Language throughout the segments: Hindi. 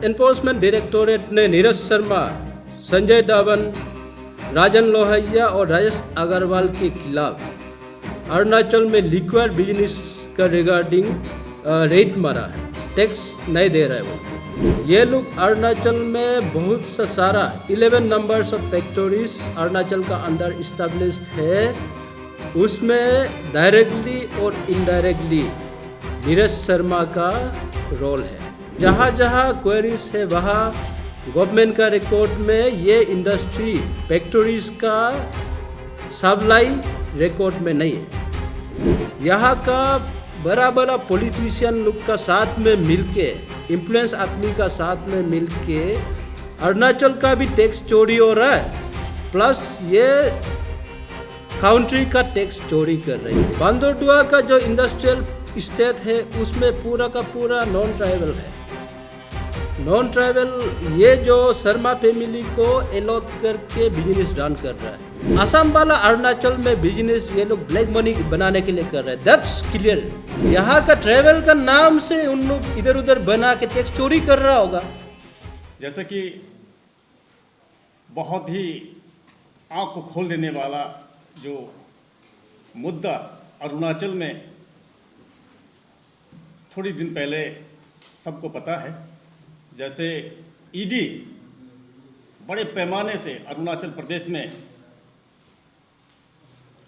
एनफोर्समेंट डायरेक्टोरेट ने नीरज शर्मा, संजय डावन, राजन लोहिया और राजेश अग्रवाल के खिलाफ अरुणाचल में लिक्विड बिजनेस का रिगार्डिंग रेड मारा है। टैक्स नहीं दे रहा है वो। ये लोग अरुणाचल में बहुत सा सारा 11 नंबर्स ऑफ फैक्ट्रीज अरुणाचल का अंदर इस्टेब्लिश्ड है, उसमें डायरेक्टली और इनडायरेक्टली नीरज शर्मा का रोल है। जहाँ जहाँ क्वेरीज है वहाँ गवर्नमेंट का रिकॉर्ड में ये इंडस्ट्री फैक्ट्रीज का सप्लाई रिकॉर्ड में नहीं है। यहाँ का बड़ा बड़ा पॉलिटिशियन लोग का साथ में मिलके, इन्फ्लुएंस आदमी का साथ में मिलके अरुणाचल का भी टैक्स चोरी हो रहा है, प्लस ये काउंट्री का टैक्स चोरी कर रही है। बांदरदुआ का जो इंडस्ट्रियल स्टेट है उसमें पूरा का पूरा नॉन ट्राइबल है। नॉन ट्राइबल ये जो शर्मा फैमिली को अलॉट करके बिजनेस रन कर रहा है। असम वाला अरुणाचल में बिजनेस ये लोग ब्लैक मनी बनाने के लिए कर रहे हैं, दैट्स क्लियर। यहाँ का ट्रैवल का नाम से उन लोग इधर उधर बना के टैक्स चोरी कर रहा होगा। जैसे कि बहुत ही आँख को खोल देने वाला जो मुद्दा अरुणाचल में थोड़ी दिन पहले सबको पता है, जैसे ईडी बड़े पैमाने से अरुणाचल प्रदेश में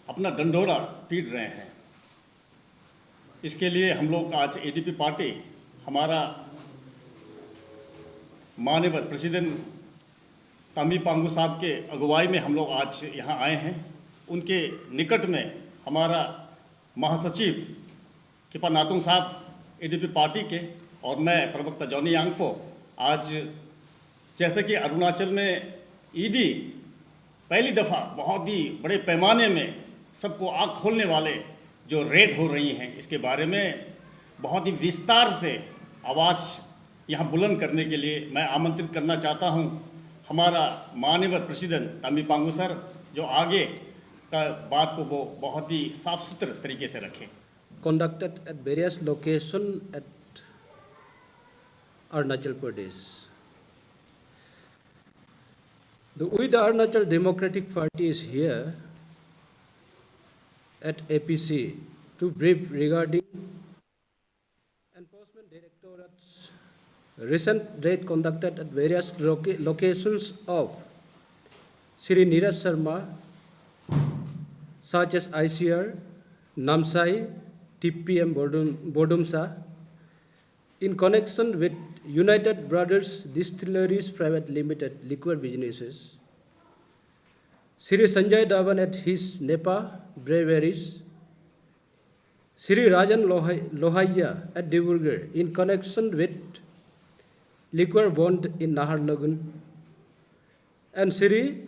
अपना डंडोरा पीट रहे हैं। इसके लिए हम लोग आज एडीपी पार्टी, हमारा माननीय प्रेसिडेंट तामी पांगू साहब के अगुवाई में हम लोग आज यहाँ आए हैं। उनके निकट में हमारा महासचिव किपा नातुंग साहब एडीपी पार्टी के और मैं प्रवक्ता जॉनी यांगफो, आज जैसे कि अरुणाचल में ईडी पहली दफ़ा बहुत ही बड़े पैमाने में सबको आँख खोलने वाले जो रेड हो रही हैं, इसके बारे में बहुत ही विस्तार से आवाज़ यहाँ बुलंद करने के लिए मैं आमंत्रित करना चाहता हूँ हमारा माननीय प्रेसिडेंट तामी पांगू सर, जो आगे का बात को वो बहुत ही साफ सुथरे तरीके से रखें। Conducted at various locations at Arunachal Pradesh. We, the Arunachal Democratic Party, is here at APC to brief regarding Enforcement Directorate's recent raid conducted at various locations of Shri Neeraj Sharma, such as ICR, Namsai, TPM Bodumsa, in connection with United Brothers Distilleries Private Limited liquor businesses, Sri Sanjay Dhawan at his Nepa breweries, Sri Rajan Lohaya at Dibrugarh in connection with liquor bond in Naharlagun, and Sri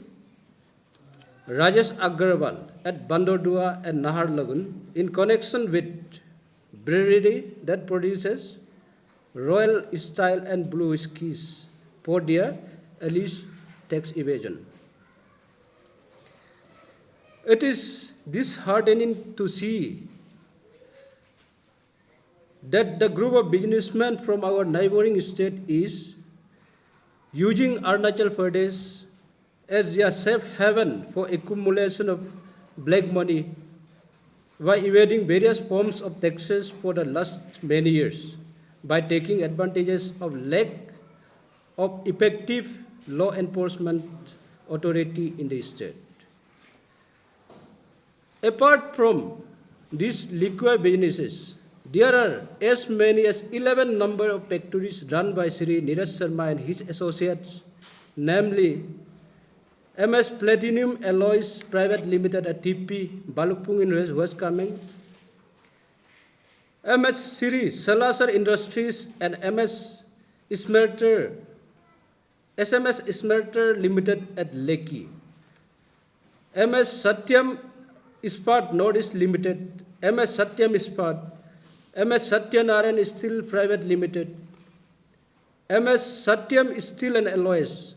Rajesh Agrawal at Bandodua and Naharlagun in connection with brewery that produces Royal Style and Blue Whiskies for their alleged tax evasion. It is disheartening to see that the group of businessmen from our neighboring state is using Arunachal Pradesh as their safe haven for accumulation of black money by evading various forms of taxes for the last many years by taking advantages of lack of effective law enforcement authority in the state. Apart from these liquor businesses, there are as many as 11 number of factories run by Sri Neeraj Sharma and his associates, namely MS Platinum Alloys Private Limited at TP, Balukpung in West Kameng, MS Siri Salasar Industries and SMS Smelter Limited at Lekki, MS Satyam Ispat Northeast Limited, MS Satyam Ispat, MS Satyanarayan Steel Private Limited, MS Satyam Steel and Alloys,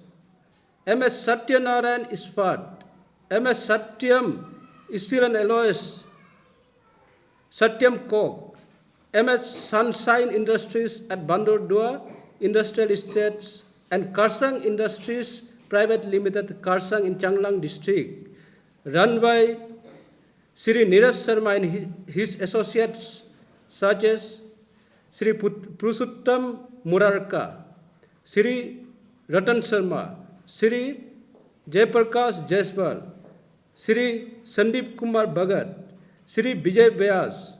MS Satyanarayan Ispat, MS Satyam Steel and Alloys, Satyam Coke, MS Sunshine Industries at Bandodua Industrial Estates and Karsang Industries Private Limited, Karsang in Changlang district, run by Sri Neeraj Sharma and his associates such as Sri Purushottam Murarka, Sri Ratan Sharma, Sri Jaiprakash Jaiswal, Sri Sandeep Kumar Bhagat, Sri Vijay Vyas,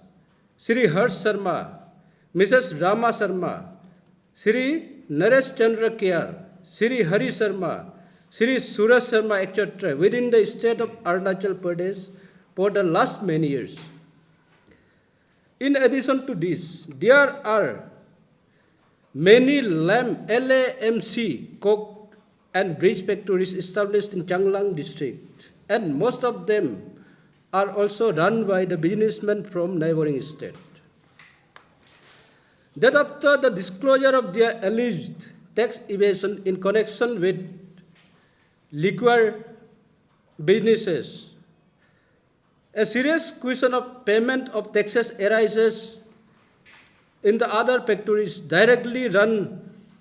Sri Harsh Sharma, Mrs. Rama Sharma, Sri Naresh Chandra Kyar, Sri Hari Sharma, Sri Suraj Sharma, etc. within the state of Arunachal Pradesh for the last many years. In addition to this, there are many LAMC, coke and bridge factories established in Changlang district, and most of them are also run by the businessmen from neighboring state. That after the disclosure of their alleged tax evasion in connection with liquor businesses, a serious question of payment of taxes arises in the other factories directly run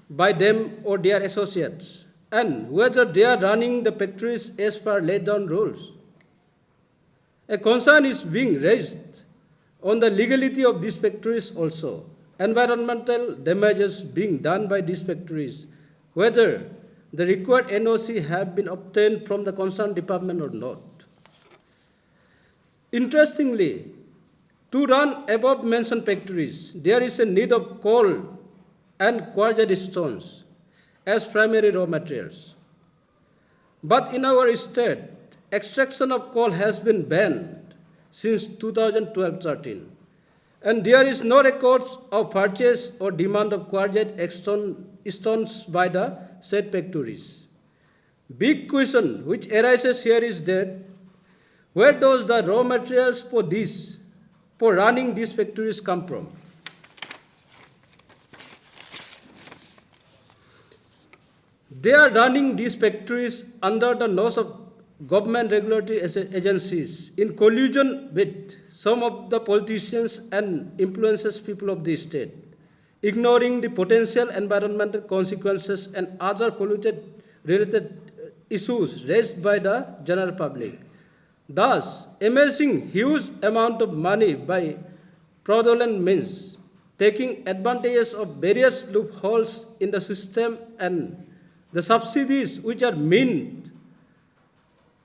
by them or their associates, and whether they are running the factories as per laid down rules. A concern is being raised on the legality of these factories also, environmental damages being done by these factories, whether the required NOC have been obtained from the concerned department or not. Interestingly, to run above mentioned factories, there is a need of coal and quartzite stones as primary raw materials. But in our state, extraction of coal has been banned since 2012-13, and there is no record of purchase or demand of quartzite stones by the said factories. Big question which arises here is that where does the raw materials for running these factories come from? They are running these factories under the nose of government regulatory agencies in collusion with some of the politicians and influences people of the state, ignoring the potential environmental consequences and other polluted-related issues raised by the general public. Thus, amassing huge amount of money by fraudulent means, taking advantages of various loopholes in the system and the subsidies which are meant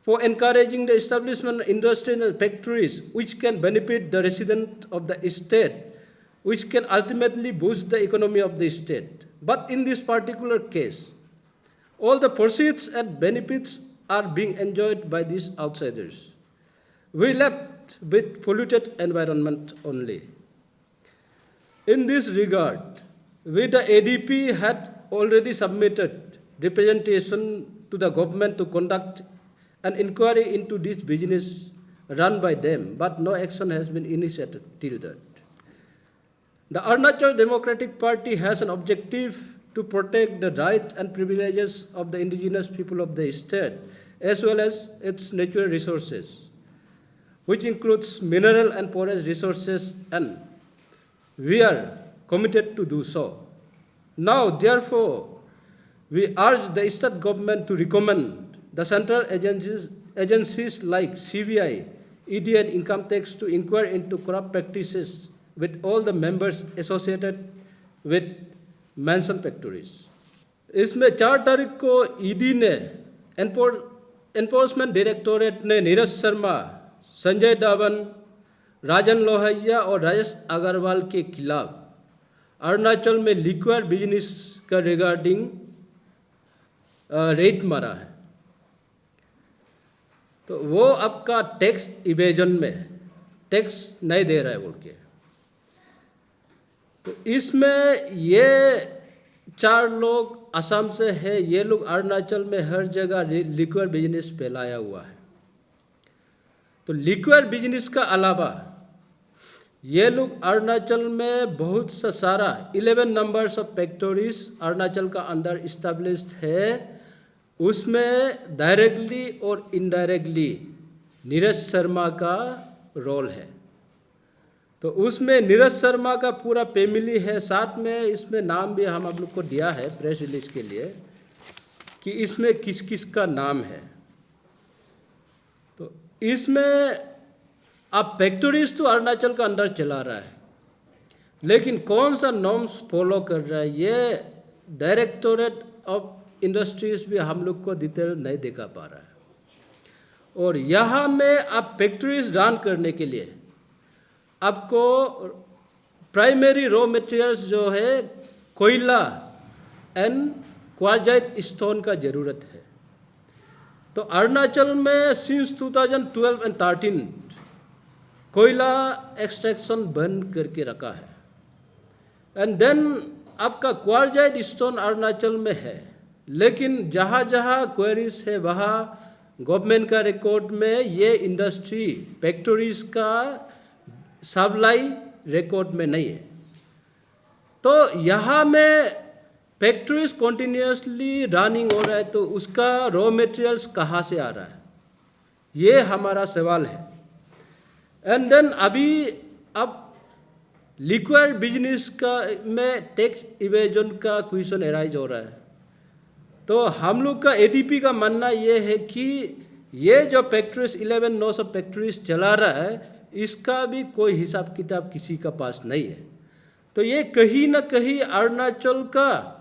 for encouraging the establishment of industrial factories which can benefit the residents of the state, which can ultimately boost the economy of the state. But in this particular case, all the proceeds and benefits are being enjoyed by these outsiders. We left with polluted environment only. In this regard, we the ADP had already submitted representation to the government to conduct an inquiry into this business run by them, but no action has been initiated till that. The Arunachal Democratic Party has an objective to protect the rights and privileges of the indigenous people of the state, as well as its natural resources, which includes mineral and forest resources, and we are committed to do so. Now, therefore, we urge the state government to recommend the central agencies like CBI, ED and income tax to inquire into corrupt practices with all the members associated with mentioned factories. इसमें 4 तारीख को ईडी ने एनफोर्समेंट डायरेक्टोरेट ने नीरज शर्मा, संजय डावन, राजन लोहिया और राजेश अग्रवाल के खिलाफ अरुणाचल में लिक्विड बिजनेस का रिगार्डिंग रेड मारा है। तो वो आपका टैक्स इवेजन में टैक्स नहीं दे रहा है बोल के, तो इसमें ये 4 लोग असम से है, ये लोग अरुणाचल में हर जगह लिक्विड बिजनेस फैलाया हुआ है। तो लिक्विड बिजनेस का अलावा ये लोग अरुणाचल में बहुत सा सारा 11 नंबर्स ऑफ फैक्ट्रीज अरुणाचल का अंदर इस्टेब्लिश्ड है, उसमें डायरेक्टली और इनडायरेक्टली नीरज शर्मा का रोल है। तो उसमें नीरज शर्मा का पूरा फैमिली है, साथ में इसमें नाम भी हम आप लोग को दिया है प्रेस रिलीज के लिए कि इसमें किस किस का नाम है। तो इसमें अब फैक्ट्रीज तो अरुणाचल का अंदर चला रहा है, लेकिन कौन सा नॉर्म्स फॉलो कर रहा है ये डायरेक्टोरेट ऑफ इंडस्ट्रीज भी हम लोग को डिटेल नहीं दिखा पा रहा है। और यहाँ में अब फैक्ट्रीज रन करने के लिए आपको प्राइमरी रॉ मटेरियल्स जो है कोयला एंड क्वार्जाइट स्टोन का ज़रूरत है। तो अरुणाचल में सिंस 2012 एंड 13 कोयला एक्सट्रैक्शन बंद करके रखा है। एंड देन आपका क्वार्जाइट स्टोन अरुणाचल में है, लेकिन जहाँ जहाँ क्वेरीज है वहाँ गवर्नमेंट का रिकॉर्ड में ये इंडस्ट्री फैक्ट्रीज का सप्लाई रिकॉर्ड में नहीं है। तो यहाँ में फैक्ट्रीज कॉन्टिन्यूसली रनिंग हो रहा है, तो उसका रॉ मटेरियल्स कहाँ से आ रहा है, ये हमारा सवाल है। एंड देन अभी अब लिक्विड बिजनेस का में टैक्स इवेजन का क्वेश्चन एराइज हो रहा है। तो हम लोग का एडीपी का मानना ये है कि ये जो फैक्ट्रीज 11 नौ सौ फैक्ट्रीज चला रहा है, इसका भी कोई हिसाब किताब किसी का पास नहीं है। तो ये कहीं ना कहीं अरुणाचल का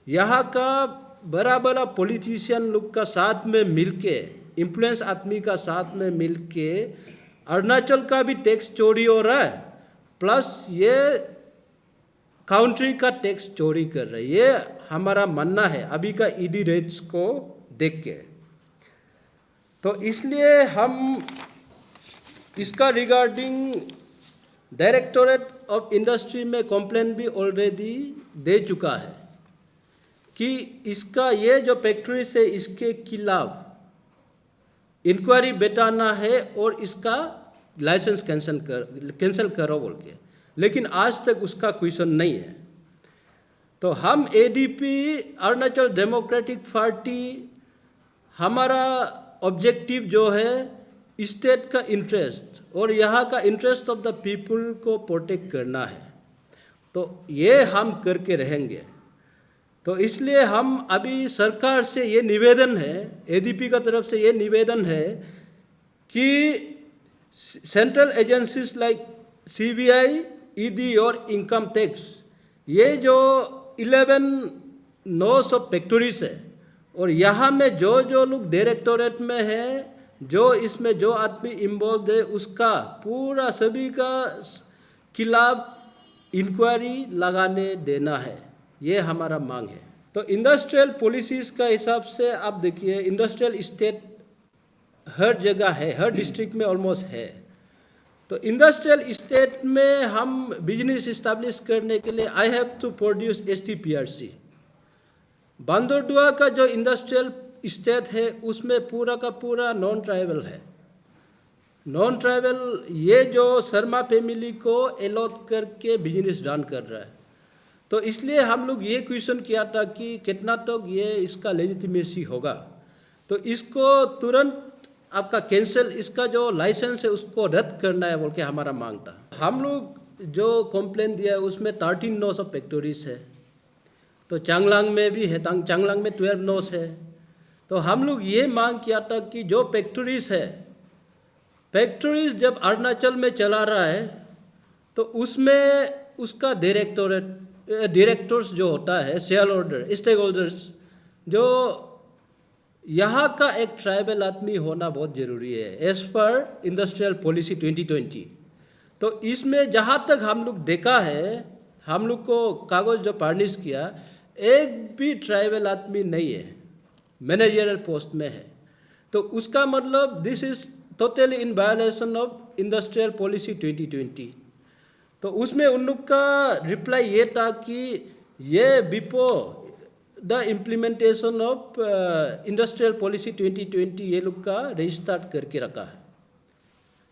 यहाँ का बड़ा बड़ा पॉलिटिशियन लोग का साथ में मिलके, इन्फ्लुएंस आदमी का साथ में मिलके अरुणाचल का भी टैक्स चोरी हो रहा है, प्लस ये काउंट्री का टैक्स चोरी कर रहा है। ये हमारा मानना है अभी का ईडी रेट्स को देख के। तो इसलिए हम इसका रिगार्डिंग डायरेक्टोरेट ऑफ इंडस्ट्री में कंप्लेंट भी ऑलरेडी दे चुका है कि इसका ये जो फैक्ट्री से इसके खिलाफ इंक्वायरी बैठाना है और इसका लाइसेंस कैंसिल करो बोल के, लेकिन आज तक उसका क्वेश्चन नहीं है। तो हम एडीपी अरुणाचल डेमोक्रेटिक पार्टी, हमारा ऑब्जेक्टिव जो है स्टेट का इंटरेस्ट और यहाँ का इंटरेस्ट ऑफ द पीपल को प्रोटेक्ट करना है, तो ये हम करके रहेंगे। तो इसलिए हम अभी सरकार से ये निवेदन है, एडीपी का तरफ से ये निवेदन है कि central agencies like CBI, ED और इनकम टैक्स, ये जो 11,900 फैक्ट्रीज है और यहाँ में जो जो लोग डायरेक्टोरेट में है, जो इसमें जो आदमी इन्वॉल्व है, उसका पूरा सभी का खिलाफ इंक्वायरी लगाने देना है, ये हमारा मांग है। तो इंडस्ट्रियल पॉलिसीज़ का हिसाब से आप देखिए, इंडस्ट्रियल स्टेट हर जगह है, हर डिस्ट्रिक्ट में ऑलमोस्ट है। तो इंडस्ट्रियल स्टेट में हम बिजनेस इस्टेब्लिश करने के लिए I have to produce STPRC। Bandardua का जो इंडस्ट्रियल स्टेट है उसमें पूरा का पूरा नॉन ट्राइबल है। नॉन ट्राइबल ये जो शर्मा फैमिली को अलॉट करके बिजनेस रन कर रहा है। तो इसलिए हम लोग ये क्वेश्चन किया था कि कितना तक ये इसका लेजिटिमेसी होगा। तो इसको तुरंत आपका कैंसिल, इसका जो लाइसेंस है उसको रद्द करना है बोल के हमारा मांग था। हम लोग जो कंप्लेन दिया है उसमें 13 नोस ऑफ फैक्ट्रीज है, तो चांगलांग में भी है, चांगलांग में 12 नोस है। तो हम लोग ये मांग किया था कि जो फैक्ट्रीज है, फैक्ट्रीज जब अरुणाचल में चला रहा है तो उसमें उसका डायरेक्टर्स जो होता है, शेयर होल्डर, स्टेक होल्डर्स, जो यहाँ का एक ट्राइबल आदमी होना बहुत ज़रूरी है एज पर इंडस्ट्रियल पॉलिसी 2020। तो इसमें जहाँ तक हम लोग देखा है, हम लोग को कागज़ जो फर्निश किया, एक भी ट्राइबल आदमी नहीं है, मैनेजरल पोस्ट में है। तो उसका मतलब this is totally in violation of industrial policy 2020। तो उसमें उन लोग का रिप्लाई ये था कि ये before the implementation of industrial policy 2020 ये लोग का रजिस्टर्ड करके रखा है।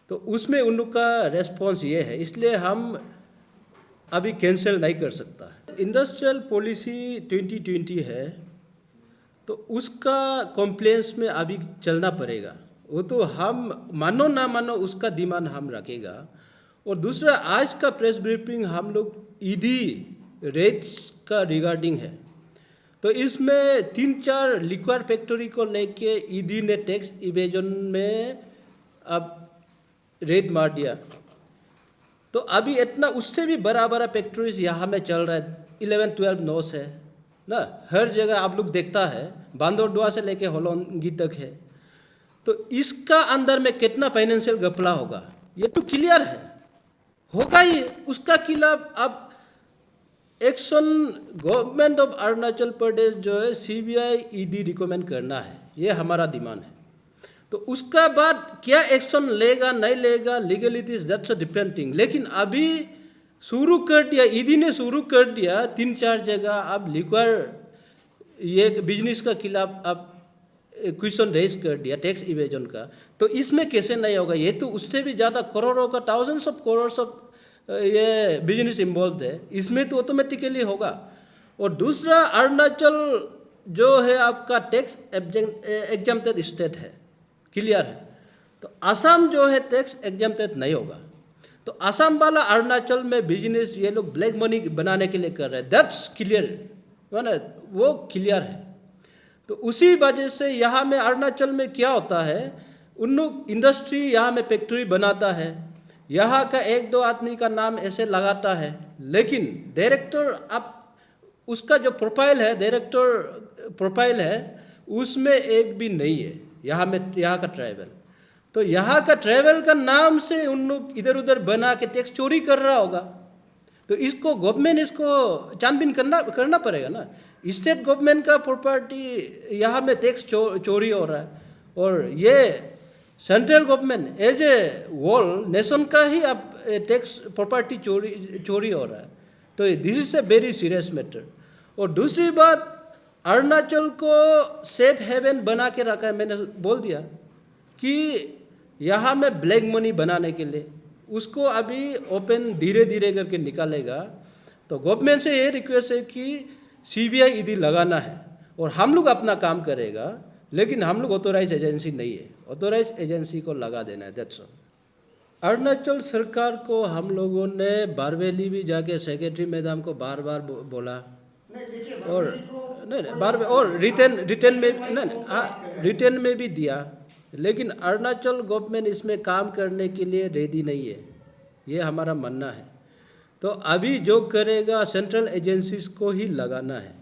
तो उसमें उन लोग का रेस्पॉन्स ये है, इसलिए हम अभी कैंसिल नहीं कर सकता है। इंडस्ट्रियल पॉलिसी 2020 है तो उसका कॉम्प्लेंस में अभी चलना पड़ेगा। वो तो हम मानो ना मानो उसका डिमांड हम रखेगा। और दूसरा, आज का प्रेस ब्रीफिंग हम लोग ईडी रेट्स का रिगार्डिंग है। तो इसमें 3-4 लिक्विड फैक्ट्री को लेके ईडी ने टैक्स इवेजन में अब रेड मार दिया। तो अभी इतना उससे भी बड़ा बड़ा फैक्ट्रीज यहाँ में चल रहा है, 11-12 नोस है ना, हर जगह आप लोग देखता है, बांदरडुआ से लेके होलोंगी तक है। तो इसका अंदर में कितना फाइनेंशियल घपला होगा ये तो क्लियर है, होगा ही। उसका खिलाफ अब action government of Arunachal Pradesh जो है सीबीआई ईडी रिकमेंड करना है, ये हमारा डिमांड है। तो उसका बाद क्या एक्शन लेगा नहीं लेगा, legalities that's a different thing. लेकिन अभी शुरू कर दिया, ईडी ने शुरू कर दिया 3-4 जगह। अब लिक्विड ये बिजनेस का खिलाफ अब क्वेश्चन रेज कर दिया टैक्स इवेजन का, तो इसमें कैसे नहीं होगा? ये तो उससे भी ज़्यादा करोड़ों का, थाउजेंड्स ऑफ करोड़ ऑफ ये बिजनेस इन्वॉल्व है, इसमें तो ऑटोमेटिकली होगा। और दूसरा, अरुणाचल जो है आपका टैक्स एग्जम्प्टेड स्टेट है, क्लियर है। तो असम जो है टैक्स एग्जम्प्टेड नहीं होगा। तो असम वाला अरुणाचल में बिजनेस ये लोग ब्लैक मनी बनाने के लिए कर रहे हैं, दैट्स क्लियर, है ना, वो क्लियर है। तो उसी वजह से यहाँ में अरुणाचल में क्या होता है, उन लोग इंडस्ट्री यहाँ में फैक्ट्री बनाता है, यहाँ का 1-2 आदमी का नाम ऐसे लगाता है, लेकिन डायरेक्टर अब उसका जो प्रोफाइल है, डायरेक्टर प्रोफाइल है, उसमें एक भी नहीं है यहाँ में, यहाँ का ट्राइबल। तो यहाँ का ट्राइबल का नाम से उन लोग इधर उधर बना के टैक्स चोरी कर रहा होगा। तो इसको गवर्नमेंट इसको छानबीन करना पड़ेगा ना। स्टेट गवर्नमेंट का प्रॉपर्टी यहाँ में टैक्स चोरी हो रहा है, और ये central government as a whole nation का ही अब टैक्स प्रॉपर्टी चोरी हो रहा है। तो this is a very serious matter. और दूसरी बात, अरुणाचल को सेफ हेवन बना के रखा है, मैंने बोल दिया कि यहाँ में ब्लैक मनी बनाने के लिए उसको अभी ओपन धीरे धीरे करके निकालेगा। तो गवर्नमेंट से ये रिक्वेस्ट है कि सीबीआई ईडी लगाना है, और हम लोग अपना काम करेगा, लेकिन हम लोग ऑथोराइज एजेंसी नहीं है, ऑथोराइज एजेंसी को लगा देना है, दैट्स ऑल। अरुणाचल सरकार को हम लोगों ने बारवेली भी जाके सेक्रेटरी मैडम को बार बार बोला, और नहीं बार और रिटर्न में भी दिया, लेकिन अरुणाचल गवर्नमेंट इसमें काम करने के लिए रेडी नहीं है, ये हमारा मानना है। तो अभी जो करेगा सेंट्रल एजेंसीज को ही लगाना है।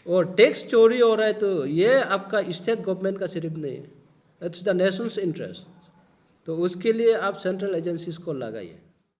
और टैक्स चोरी हो रहा है तो ये आपका स्टेट गवर्नमेंट का सिर्फ नहीं है, इट्स द नेशंस इंटरेस्ट। तो उसके लिए आप सेंट्रल एजेंसीज को लगाइए।